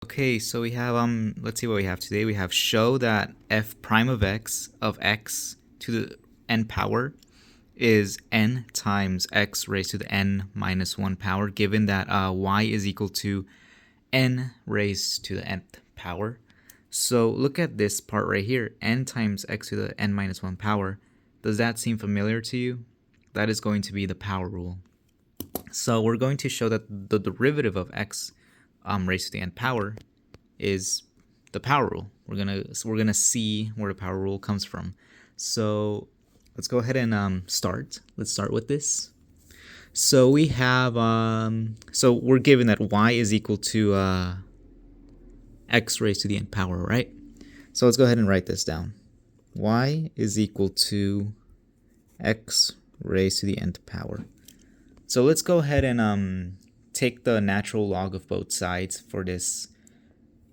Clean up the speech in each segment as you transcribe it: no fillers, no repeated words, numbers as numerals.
Okay, so we have let's see what we have today. We have show that f prime of x to the n power is n times x raised to the n minus 1 power, given that y is equal to n raised to the nth power. So look at this part right here, n times x to the n minus 1 power. Does that seem familiar to you? That is going to be the power rule. So we're going to show that the derivative of x raised to the n power is the power rule. We're gonna see where the power rule comes from. So let's go ahead and start. Let's start with this. So we have so we're given that y is equal to x raised to the n power, right? So let's go ahead and write this down. Y is equal to x raised to the nth power. So let's go ahead and take the natural log of both sides for this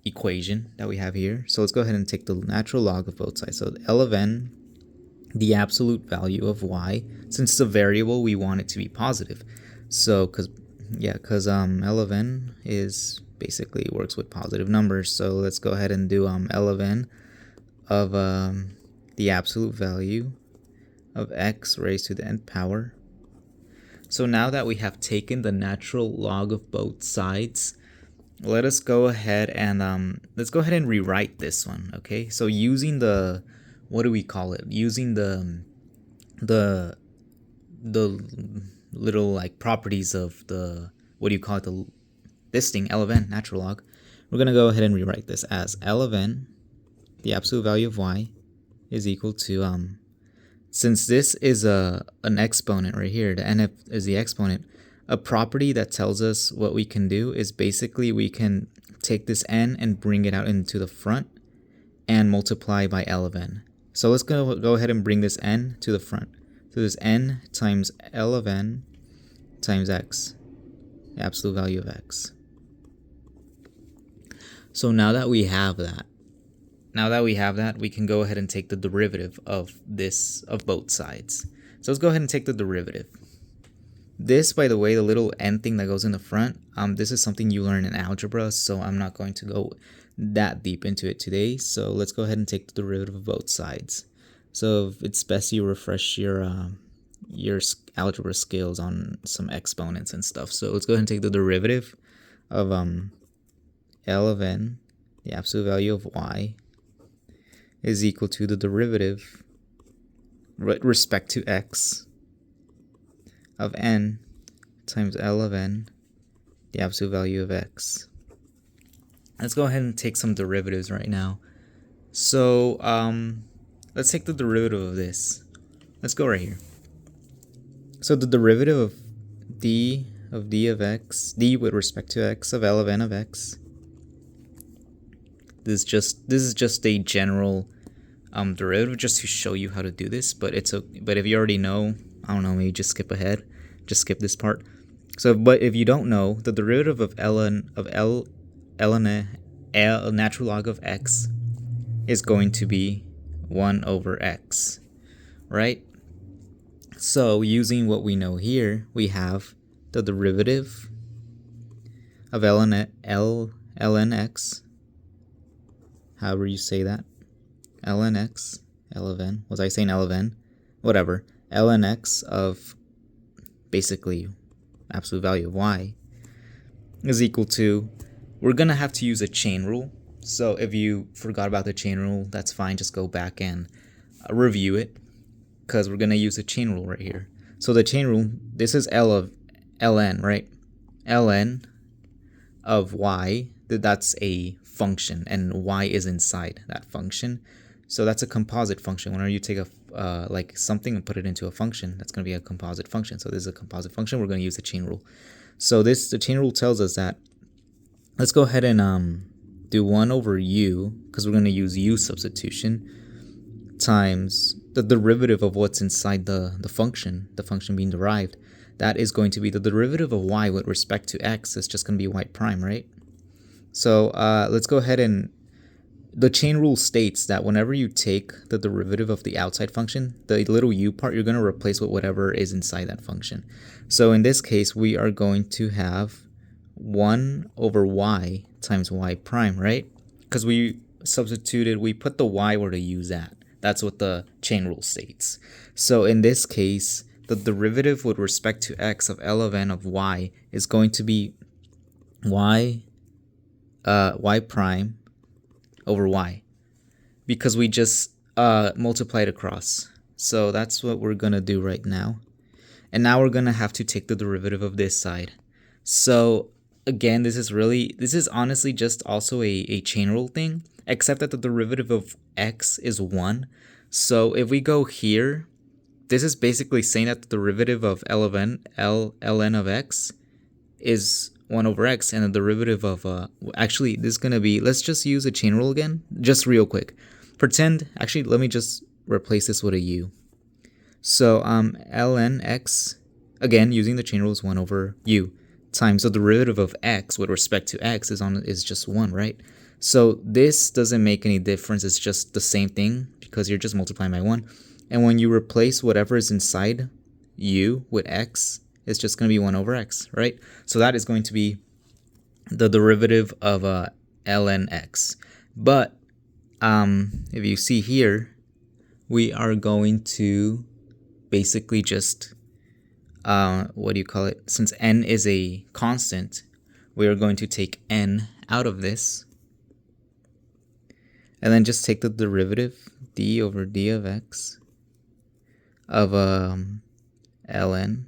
equation that we have here. So let's go ahead and take the natural log of both sides. So L of n, the absolute value of y, since it's a variable, we want it to be positive. So because L of n is basically works with positive numbers. So let's go ahead and do L of n of the absolute value of x raised to the nth power. So now that we have taken the natural log of both sides, let us go ahead and let's go ahead and rewrite this one. Okay, so using the, what do we call it? Using the little like properties of the, what do you call it? This thing, L of n, natural log. We're gonna go ahead and rewrite this as L of n, the absolute value of y, is equal to since this is an exponent right here, the n is the exponent. A property that tells us what we can do is basically we can take this n and bring it out into the front and multiply by L of n. So let's go ahead and bring this n to the front. So this n times L of n times x, the absolute value of x. So now that we have that, we can go ahead and take the derivative of this, of both sides. So let's go ahead and take the derivative. This, by the way, the little n thing that goes in the front, this is something you learn in algebra, so I'm not going to go that deep into it today. So let's go ahead and take the derivative of both sides. So it's best you refresh your algebra skills on some exponents and stuff. So let's go ahead and take the derivative of L of n, the absolute value of y, is equal to the derivative with respect to x of n times L of n, the absolute value of x. Let's go ahead and take some derivatives right now. So let's take the derivative of this. Let's go right here. So the derivative of d of x, d with respect to x of L of n of x. This is just a general derivative just to show you how to do this, but if you already know, I don't know, maybe just skip ahead. Just skip this part. So, but if you don't know, the derivative of natural log of x is going to be 1 over x, right? So, using what we know here, we have the derivative of ln x, however you say that, ln x, L of n, was I saying L of n? Whatever, ln x of basically absolute value of y is equal to, we're gonna have to use a chain rule. So if you forgot about the chain rule, that's fine, just go back and review it, because we're gonna use a chain rule right here. So the chain rule, this is L of ln, right? Ln of y, that's a function, and y is inside that function. So that's a composite function. Whenever you take a like something and put it into a function, that's going to be a composite function. So this is a composite function. We're going to use the chain rule. So the chain rule tells us that, let's go ahead and do 1 over u, because we're going to use u substitution, times the derivative of what's inside the function being derived. That is going to be the derivative of y with respect to x. It's just going to be y prime, right? So let's go ahead and, the chain rule states that whenever you take the derivative of the outside function, the little u part, you're going to replace with whatever is inside that function. So in this case, we are going to have 1 over y times y prime, right? Because we substituted, we put the y where the u's at. That's what the chain rule states. So in this case, the derivative with respect to x of L of n of y is going to be y prime over y, because we just multiplied across. So that's what we're gonna do right now. And now we're gonna have to take the derivative of this side. So again, this is honestly just also a chain rule thing, except that the derivative of x is 1. So if we go here, this is basically saying that the derivative of ln of x is 1 over x, and the derivative of actually this is gonna be, let's just use a chain rule again, just real quick. Actually, let me just replace this with a u. So ln x, again using the chain rule, is 1 over u times the derivative of x with respect to x is just 1, right? So this doesn't make any difference. It's just the same thing because you're just multiplying by 1. And when you replace whatever is inside u with x, it's just going to be 1 over x, right? So that is going to be the derivative of ln x. But if you see here, we are going to basically just since n is a constant, we are going to take n out of this and then just take the derivative d over d of x of ln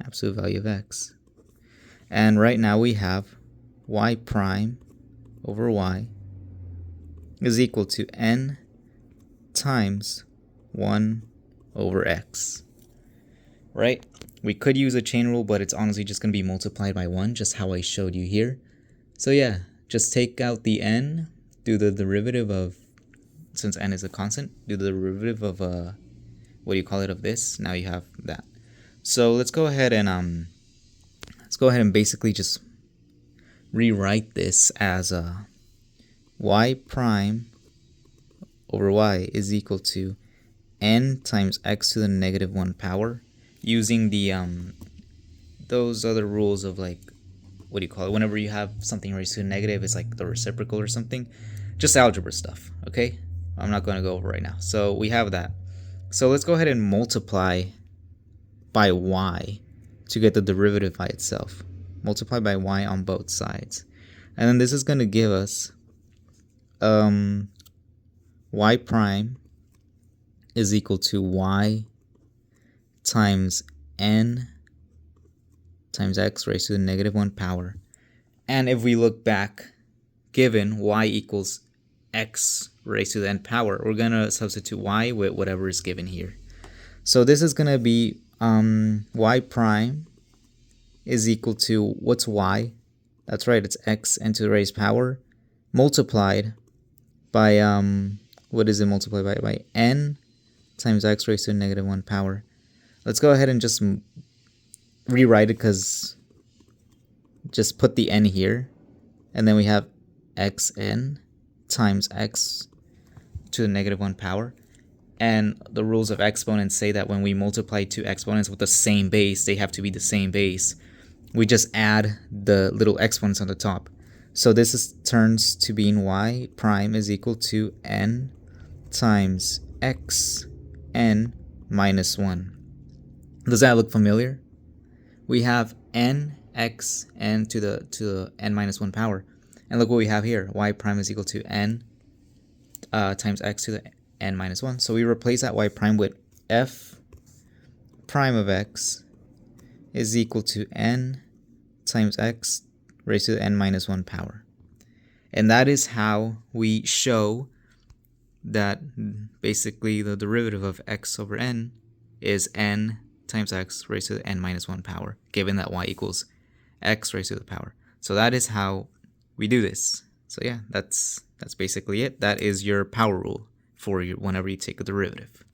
absolute value of x. And right now we have y prime over y is equal to n times 1 over x, right? We could use a chain rule, but it's honestly just going to be multiplied by 1, just how I showed you here. So yeah, just take out the n, do the derivative of, since n is a constant, do the derivative of of this. Now you have that. So let's go ahead and basically just rewrite this as y prime over y is equal to n times x to the negative 1 power, using the those other rules of, like, whenever you have something raised to a negative, it's like the reciprocal or something. Just algebra stuff, okay? I'm not going to go over right now. So we have that. So let's go ahead and multiply by y to get the derivative by itself. Multiply by y on both sides. And then this is going to give us y prime is equal to y times n times x raised to the negative 1 power. And if we look back, given y equals x raised to the n power, we're going to substitute y with whatever is given here. So this is going to be y prime is equal to, what's y? That's right, it's x n to the raised power multiplied by, what is it multiplied by? By n times x raised to the negative 1 power. Let's go ahead and just rewrite it, because just put the n here, and then we have xn times x to the negative 1 power. And the rules of exponents say that when we multiply two exponents with the same base, they have to be the same base. We just add the little exponents on the top. So this turns to being y prime is equal to n times x n minus 1. Does that look familiar? We have n x n to the n minus 1 power. And look what we have here. Y prime is equal to n times x to the n minus 1. So we replace that y prime with f prime of x is equal to n times x raised to the n minus 1 power. And that is how we show that basically the derivative of x over n is n times x raised to the n minus 1 power, given that y equals x raised to the power. So that is how we do this. So yeah, that's basically it. That is your power rule for whenever you take a derivative.